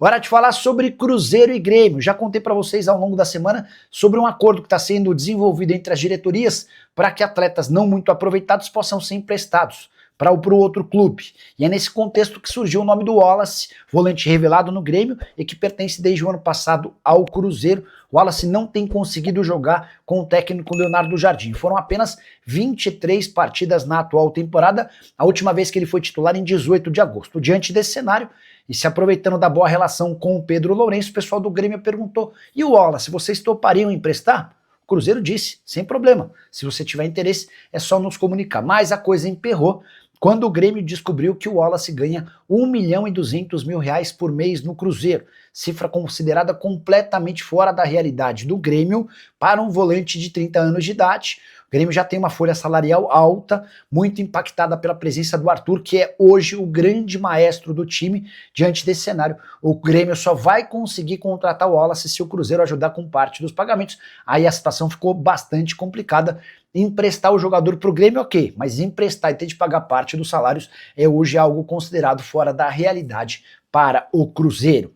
Hora de falar sobre Cruzeiro e Grêmio. Já contei para vocês ao longo da semana sobre um acordo que está sendo desenvolvido entre as diretorias para que atletas não muito aproveitados possam ser emprestados para o outro clube. E é nesse contexto que surgiu o nome do Wallace, volante revelado no Grêmio e que pertence desde o ano passado ao Cruzeiro. O Wallace não tem conseguido jogar com o técnico Leonardo Jardim. Foram apenas 23 partidas na atual temporada, a última vez que ele foi titular em 18 de agosto. Diante desse cenário, e se aproveitando da boa relação com o Pedro Lourenço, o pessoal do Grêmio perguntou: e o Wallace, vocês topariam emprestar? O Cruzeiro disse: sem problema, se você tiver interesse é só nos comunicar. Mas a coisa emperrou quando o Grêmio descobriu que o Wallace ganha R$ 1.200.000 por mês no Cruzeiro, cifra considerada completamente fora da realidade do Grêmio para um volante de 30 anos de idade. O Grêmio já tem uma folha salarial alta, muito impactada pela presença do Arthur, que é hoje o grande maestro do time. Diante desse cenário, o Grêmio só vai conseguir contratar o Wallace se o Cruzeiro ajudar com parte dos pagamentos. Aí a situação ficou bastante complicada. Emprestar o jogador para o Grêmio, ok, mas emprestar e ter de pagar parte dos salários é hoje algo considerado fora da realidade para o Cruzeiro.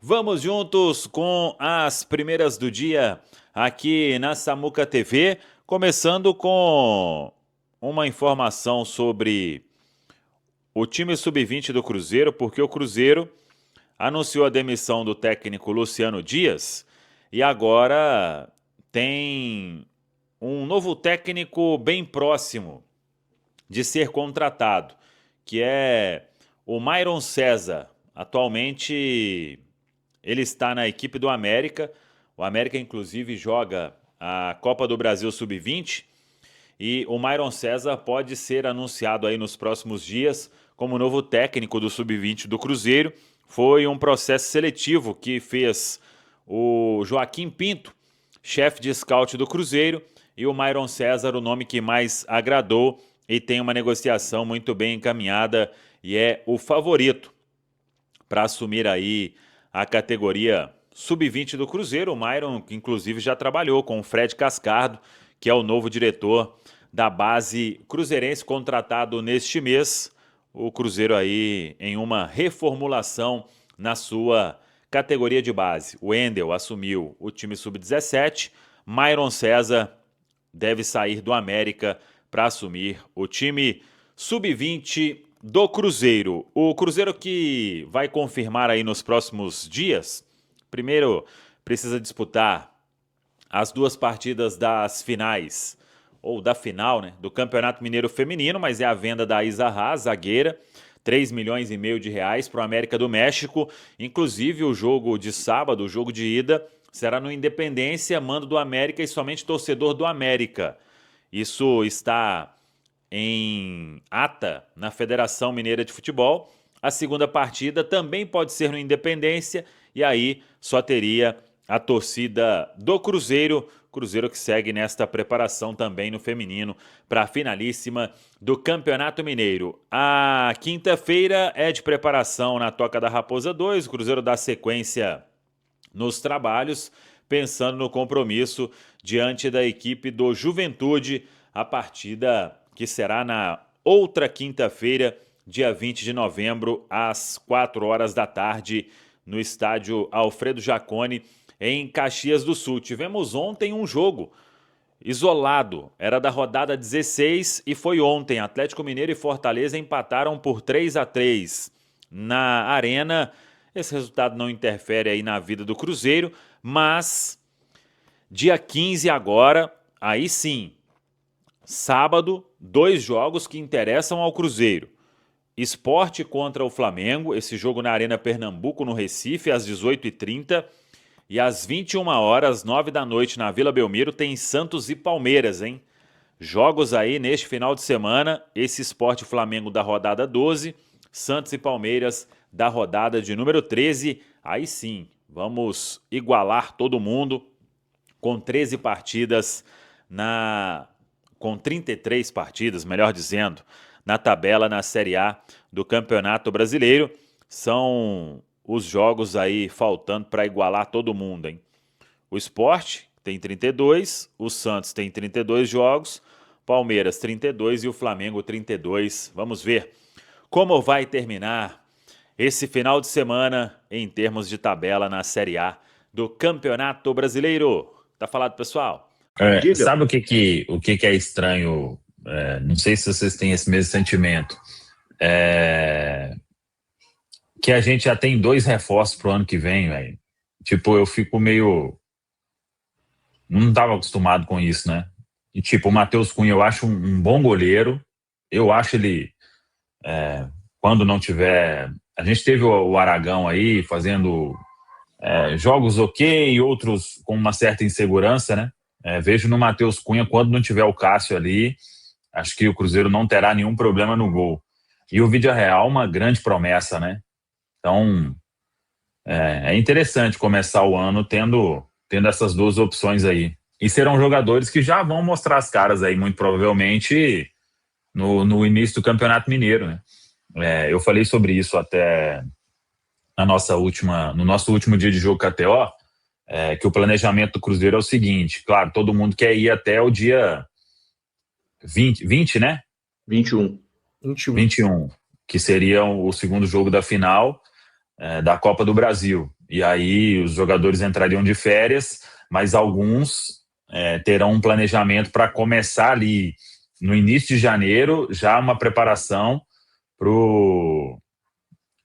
Vamos juntos com as primeiras do dia aqui na Samuca TV, começando com uma informação sobre o time sub-20 do Cruzeiro, porque o Cruzeiro anunciou a demissão do técnico Luciano Dias e agora tem um novo técnico bem próximo de ser contratado, que é o Myron César. Atualmente ele está na equipe do América. O América, inclusive, joga a Copa do Brasil Sub-20 e o Myron César pode ser anunciado aí nos próximos dias como novo técnico do Sub-20 do Cruzeiro. Foi um processo seletivo que fez o Joaquim Pinto, chefe de scout do Cruzeiro, e o Myron César, o nome que mais agradou, e tem uma negociação muito bem encaminhada e é o favorito para assumir aí a categoria sub-20 do Cruzeiro. O Myron, que inclusive já trabalhou com o Fred Cascardo, que é o novo diretor da base cruzeirense, contratado neste mês. O Cruzeiro aí em uma reformulação na sua categoria de base. O Wendel assumiu o time sub-17, Myron César deve sair do América para assumir o time sub-20 do Cruzeiro. O Cruzeiro que vai confirmar aí nos próximos dias. Primeiro precisa disputar as duas partidas das finais, ou da final, né, do Campeonato Mineiro Feminino, mas é a venda da Isa Haas, zagueira, 3,5 milhões de reais para o América do México. Inclusive o jogo de sábado, o jogo de ida, será no Independência, mando do América e somente torcedor do América. Isso está em ata na Federação Mineira de Futebol. A segunda partida também pode ser no Independência e aí só teria a torcida do Cruzeiro. Cruzeiro que segue nesta preparação também no feminino para a finalíssima do Campeonato Mineiro. A quinta-feira é de preparação na Toca da Raposa 2. O Cruzeiro dá sequência nos trabalhos, pensando no compromisso diante da equipe do Juventude, a partida que será na outra quinta-feira, dia 20 de novembro, às 4 horas da tarde, no estádio Alfredo Jaconi, em Caxias do Sul. Tivemos ontem um jogo isolado, era da rodada 16 e foi ontem. Atlético Mineiro e Fortaleza empataram por 3-3 na Arena. Esse resultado não interfere aí na vida do Cruzeiro, mas dia 15 agora, aí sim, sábado, 2 jogos que interessam ao Cruzeiro. Sport contra o Flamengo, esse jogo na Arena Pernambuco, no Recife, às 18h30. E às 21 horas, 9 da noite, na Vila Belmiro, tem Santos e Palmeiras, hein? Jogos aí neste final de semana, esse Sport Flamengo da rodada 12, Santos e Palmeiras da rodada de número 13. Aí sim, vamos igualar todo mundo com 13 partidas com 33 partidas, melhor dizendo, na tabela na Série A do Campeonato Brasileiro. São os jogos aí faltando para igualar todo mundo, hein? O Sport tem 32, o Santos tem 32 jogos, Palmeiras 32 e o Flamengo 32. Vamos ver como vai terminar esse final de semana em termos de tabela na Série A do Campeonato Brasileiro. Tá falado, pessoal? Sabe o que é estranho? Não sei se vocês têm esse mesmo sentimento. Que a gente já tem 2 reforços pro ano que vem, velho. Tipo, eu fico meio... Não estava acostumado com isso, né? E tipo, o Matheus Cunha eu acho um bom goleiro. Eu acho ele... quando não tiver... A gente teve o Aragão aí fazendo jogos ok e outros com uma certa insegurança, né? Vejo no Matheus Cunha, quando não tiver o Cássio ali, acho que o Cruzeiro não terá nenhum problema no gol. E o Vídea Real, uma grande promessa, né? Então, é interessante começar o ano tendo essas 2 opções aí. E serão jogadores que já vão mostrar as caras aí, muito provavelmente, no início do Campeonato Mineiro, né? Eu falei sobre isso até no nosso último dia de jogo KTO, que o planejamento do Cruzeiro é o seguinte, claro, todo mundo quer ir até o dia 20, né? 21, que seria o segundo jogo da final da Copa do Brasil. E aí os jogadores entrariam de férias, mas alguns terão um planejamento para começar ali no início de janeiro, já uma preparação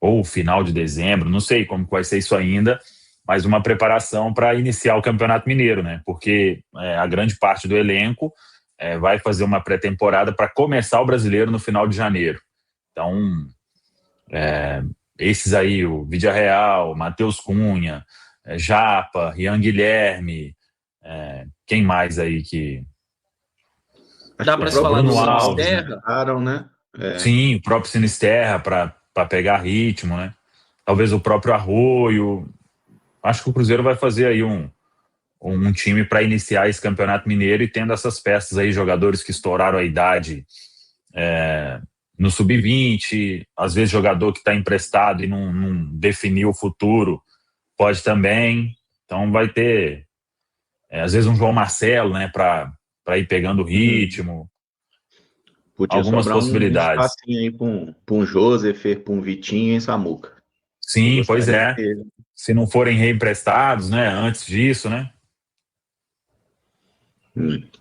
ou final de dezembro, não sei como vai ser isso ainda, mas uma preparação para iniciar o Campeonato Mineiro, né? Porque a grande parte do elenco vai fazer uma pré-temporada para começar o Brasileiro no final de janeiro. Então, esses aí, o Vídea Real, Matheus Cunha, Japa, Rian Guilherme, quem mais aí que... Dá para se falar do Sinisterra? Né? Sim, o próprio Sinisterra para pegar ritmo, né? Talvez o próprio Arroio. Acho que o Cruzeiro vai fazer aí um time para iniciar esse Campeonato Mineiro e tendo essas peças aí, jogadores que estouraram a idade no Sub-20, às vezes jogador que está emprestado e não definiu o futuro, pode também. Então vai ter, às vezes, um João Marcelo, né, para ir pegando o ritmo. Podia algumas possibilidades. Um espacinho aí para um Joseph, para um Vitinho em Samuca. Sim, pois é. Se não forem reemprestados, né, antes disso, né? Realmente.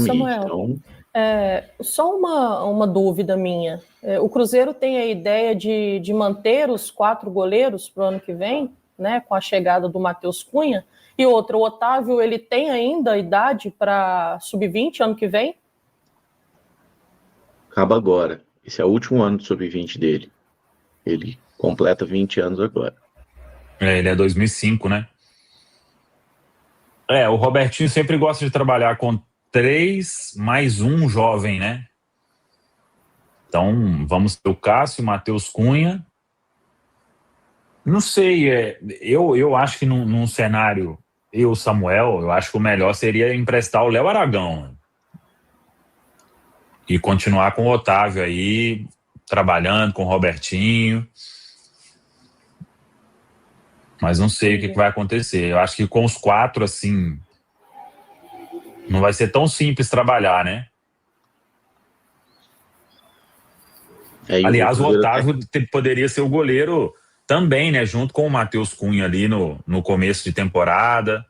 Samuel, então... só uma dúvida minha. O Cruzeiro tem a ideia de manter os 4 goleiros para o ano que vem, né, com a chegada do Matheus Cunha? E outra, o Otávio, ele tem ainda idade para sub-20 ano que vem? Acaba agora. Esse é o último ano do sub-20 dele. Ele completa 20 anos agora. Ele é 2005, né? O Robertinho sempre gosta de trabalhar com 3 mais 1 jovem, né? Então, vamos ter o Cássio, o Matheus Cunha. Não sei, eu acho que num cenário, Samuel, eu acho que o melhor seria emprestar o Léo Aragão. E continuar com o Otávio aí, trabalhando com o Robertinho. Mas não sei o que vai acontecer. Eu acho que com os 4, assim, não vai ser tão simples trabalhar, né? Aliás, o Otávio poderia ser o goleiro também, né? Junto com o Matheus Cunha ali no começo de temporada.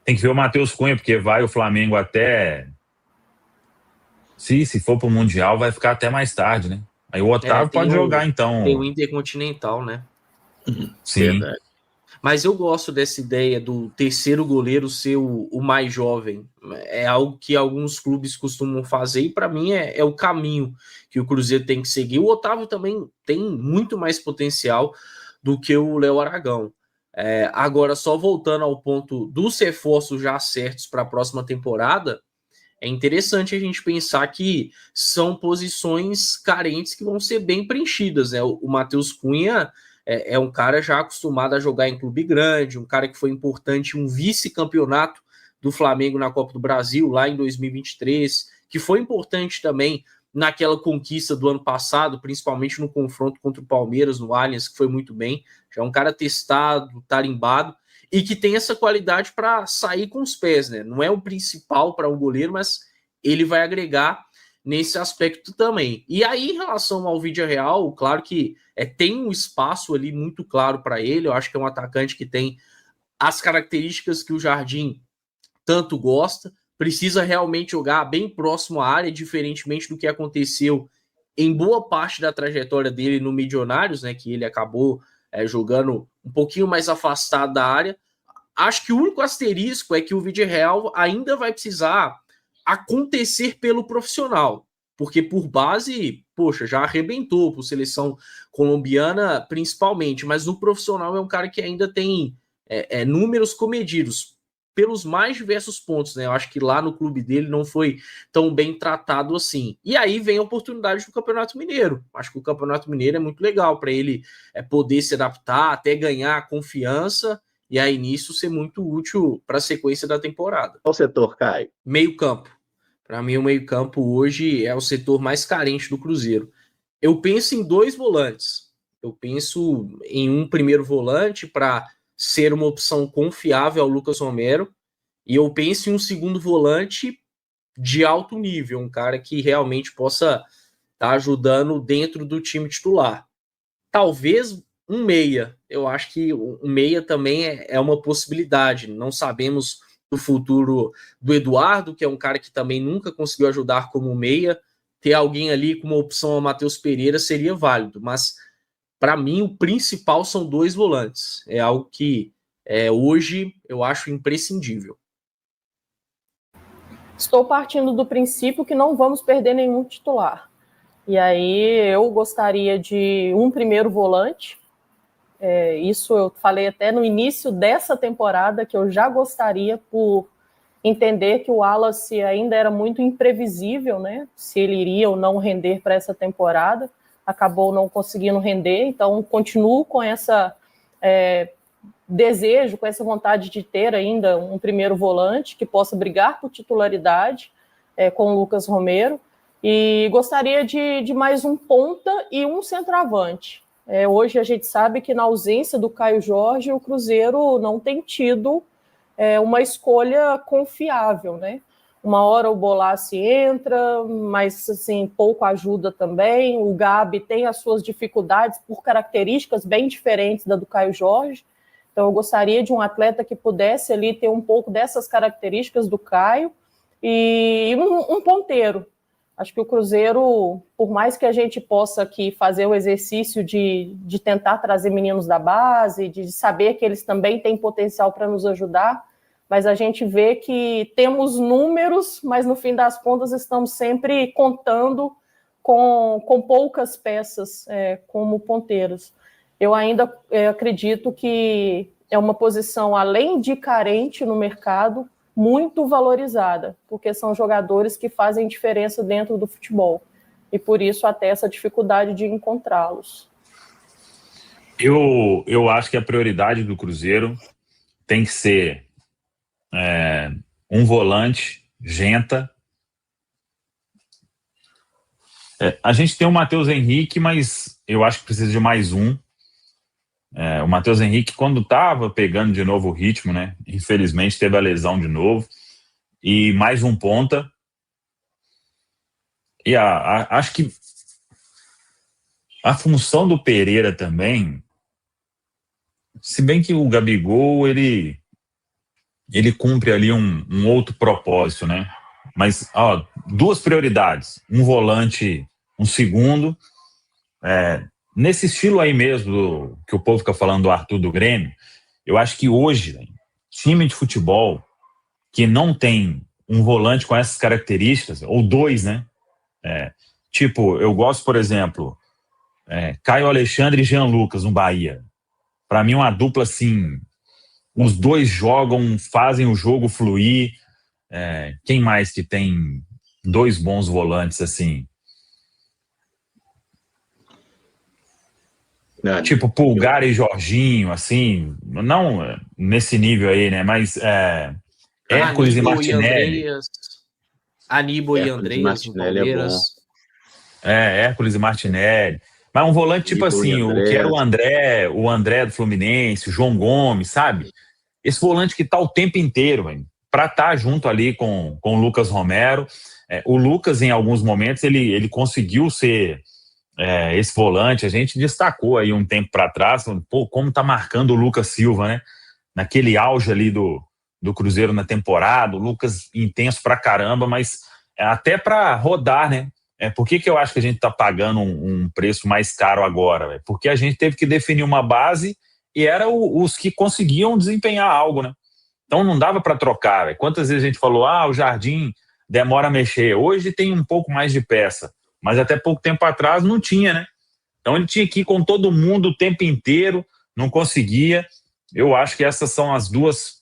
Tem que ver o Matheus Cunha, porque vai o Flamengo até... Se for pro Mundial, vai ficar até mais tarde, né? Aí o Otávio pode jogar, então. Tem o Intercontinental, né? Sim. Verdade. Mas eu gosto dessa ideia do terceiro goleiro ser o mais jovem. É algo que alguns clubes costumam fazer e para mim é o caminho que o Cruzeiro tem que seguir. O Otávio também tem muito mais potencial do que o Léo Aragão. Agora, só voltando ao ponto dos reforços já certos para a próxima temporada, é interessante a gente pensar que são posições carentes que vão ser bem preenchidas, né? O Matheus Cunha é um cara já acostumado a jogar em clube grande, um cara que foi importante, um vice-campeonato do Flamengo na Copa do Brasil, lá em 2023, que foi importante também naquela conquista do ano passado, principalmente no confronto contra o Palmeiras, no Allianz, que foi muito bem. Já é um cara testado, tarimbado, e que tem essa qualidade para sair com os pés, né? Não é o principal para um goleiro, mas ele vai agregar nesse aspecto também. E aí, em relação ao Villarreal, claro que tem um espaço ali muito claro para ele. Eu acho que é um atacante que tem as características que o Jardim tanto gosta, precisa realmente jogar bem próximo à área, diferentemente do que aconteceu em boa parte da trajetória dele no Milionários, né, que ele acabou jogando um pouquinho mais afastado da área. Acho que o único asterisco é que o Villarreal ainda vai precisar acontecer pelo profissional, porque por base, poxa, já arrebentou por seleção colombiana principalmente, mas no profissional é um cara que ainda tem números comedidos pelos mais diversos pontos, né? Eu acho que lá no clube dele não foi tão bem tratado assim. E aí vem a oportunidade do Campeonato Mineiro. Acho que o Campeonato Mineiro é muito legal para ele poder se adaptar, até ganhar confiança, e aí nisso ser muito útil para a sequência da temporada. Qual setor, Caio? Meio campo. Para mim, o meio campo hoje é o setor mais carente do Cruzeiro. Eu penso em 2 volantes. Eu penso em um primeiro volante para ser uma opção confiável ao Lucas Romero, e eu penso em um segundo volante de alto nível, um cara que realmente possa estar ajudando dentro do time titular. Talvez um meia. Eu acho que um meia também é uma possibilidade. Não sabemos do futuro do Eduardo, que é um cara que também nunca conseguiu ajudar como meia. Ter alguém ali com uma opção a Matheus Pereira seria válido, mas para mim o principal são 2 volantes. É algo que hoje eu acho imprescindível. Estou partindo do princípio que não vamos perder nenhum titular. E aí eu gostaria de um primeiro volante. Isso eu falei até no início dessa temporada, que eu já gostaria, por entender que o Wallace ainda era muito imprevisível, né? Se ele iria ou não render para essa temporada. Acabou não conseguindo render, então continuo com essa desejo, com essa vontade de ter ainda um primeiro volante que possa brigar por titularidade com o Lucas Romero, e gostaria de mais um ponta e um centroavante. Hoje a gente sabe que na ausência do Caio Jorge, o Cruzeiro não tem tido uma escolha confiável, né? Uma hora o Bolassi entra, mas assim, pouco ajuda também. O Gabi tem as suas dificuldades por características bem diferentes da do Caio Jorge. Então eu gostaria de um atleta que pudesse ali ter um pouco dessas características do Caio e um ponteiro. Acho que o Cruzeiro, por mais que a gente possa aqui fazer o exercício de tentar trazer meninos da base, de saber que eles também têm potencial para nos ajudar, mas a gente vê que temos números, mas no fim das contas estamos sempre contando com poucas peças como ponteiros. Eu ainda acredito que é uma posição, além de carente no mercado, muito valorizada, porque são jogadores que fazem diferença dentro do futebol, e por isso até essa dificuldade de encontrá-los. Eu acho que a prioridade do Cruzeiro tem que ser um volante, Genta. A gente tem o Matheus Henrique, mas eu acho que precisa de mais um. O Matheus Henrique, quando estava pegando de novo o ritmo, né? Infelizmente teve a lesão de novo. E mais um ponta. E acho que a função do Pereira também, se bem que o Gabigol, ele cumpre ali um outro propósito, né? Mas, 2 prioridades. Um volante, um segundo. Nesse estilo aí mesmo que o povo fica falando do Arthur do Grêmio, eu acho que hoje, time de futebol que não tem um volante com essas características, ou 2, né? Eu gosto, por exemplo, Caio Alexandre e Jean Lucas no Bahia. Para mim, uma dupla assim, os 2 jogam, fazem o jogo fluir. Quem mais que tem 2 bons volantes assim? Pulgar e Jorginho, assim, não nesse nível aí, né? Mas Hércules e Martinelli. Aníbal e Andreas. Martinelli é bom. Hércules e Martinelli. Mas um volante tipo assim, o que era o André do Fluminense, o João Gomes, sabe? Esse volante que tá o tempo inteiro, para estar junto ali com o Lucas Romero. O Lucas, em alguns momentos, ele conseguiu ser esse volante. A gente destacou aí um tempo para trás, pô, como tá marcando o Lucas Silva, né? Naquele auge ali do Cruzeiro na temporada, o Lucas intenso pra caramba, mas até para rodar, né? Por que eu acho que a gente tá pagando um preço mais caro agora? Véio? Porque a gente teve que definir uma base e era os que conseguiam desempenhar algo, né? Então não dava para trocar. Véio. Quantas vezes a gente falou, o Jardim demora a mexer. Hoje tem um pouco mais de peça, mas até pouco tempo atrás não tinha, né? Então ele tinha que ir com todo mundo o tempo inteiro, não conseguia. Eu acho que essas são as duas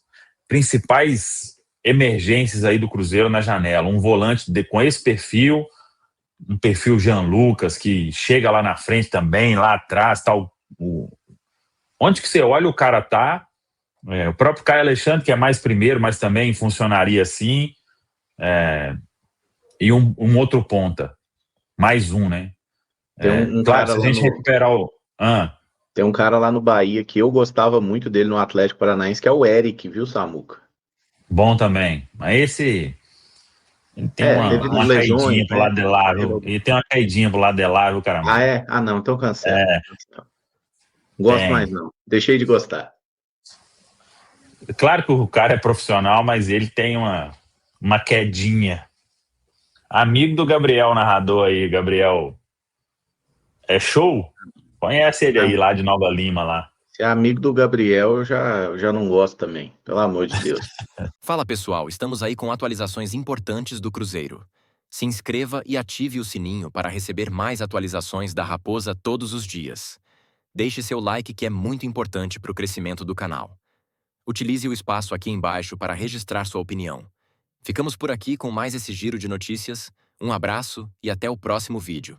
principais emergências aí do Cruzeiro na janela. Um volante com esse perfil, um perfil Jean Lucas, que chega lá na frente também, lá atrás, tá onde que você olha o cara tá. O próprio Caio Alexandre, que é mais primeiro, mas também funcionaria assim. E um outro ponta. Mais um, né? Tem claro, se a gente recuperar o... Tem um cara lá no Bahia que eu gostava muito dele no Atlético Paranaense, que é o Eric, viu, Samuca? Bom também. Mas esse... Ele tem uma lesões, caidinha pro lado de lá, viu? Ele tem uma caidinha pro lado de lá, viu, caramba? Ah, é? Ah, não, então cancela. Não gosto mais, não. Deixei de gostar. Claro que o cara é profissional, mas ele tem uma quedinha. Amigo do Gabriel, narrador aí, Gabriel. É show? Conhece ele aí, lá de Nova Lima, lá. Se é amigo do Gabriel, eu já não gosto também. Pelo amor de Deus. Fala, pessoal. Estamos aí com atualizações importantes do Cruzeiro. Se inscreva e ative o sininho para receber mais atualizações da Raposa todos os dias. Deixe seu like, que é muito importante para o crescimento do canal. Utilize o espaço aqui embaixo para registrar sua opinião. Ficamos por aqui com mais esse giro de notícias. Um abraço e até o próximo vídeo.